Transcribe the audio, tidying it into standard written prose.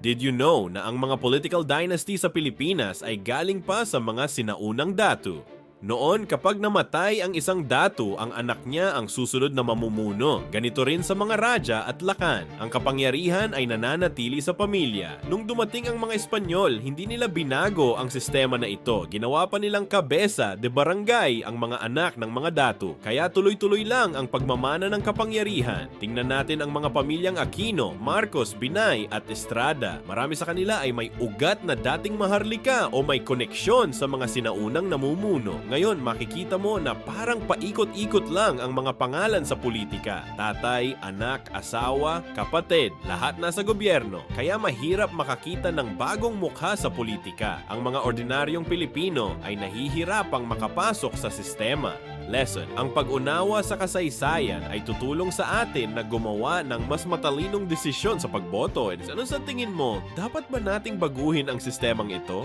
Did you know na ang mga political dynasty sa Pilipinas ay galing pa sa mga sinaunang datu? Noon, kapag namatay ang isang datu, ang anak niya ang susunod na mamumuno. Ganito rin sa mga raja at lakan. Ang kapangyarihan ay nananatili sa pamilya. Nung dumating ang mga Espanyol, hindi nila binago ang sistema na ito. Ginawa pa nilang kabesa de barangay ang mga anak ng mga datu. Kaya tuloy-tuloy lang ang pagmamana ng kapangyarihan. Tingnan natin ang mga pamilyang Aquino, Marcos, Binay at Estrada. Marami sa kanila ay may ugat na dating maharlika o may koneksyon sa mga sinaunang namumuno. Ngayon, makikita mo na parang paikot-ikot lang ang mga pangalan sa politika. Tatay, anak, asawa, kapatid, lahat nasa gobyerno. Kaya mahirap makakita ng bagong mukha sa politika. Ang mga ordinaryong Pilipino ay nahihirapang makapasok sa sistema. Lesson: ang pag-unawa sa kasaysayan ay tutulong sa atin na gumawa ng mas matalinong desisyon sa pagboto. Ano sa tingin mo? Dapat ba nating baguhin ang sistemang ito?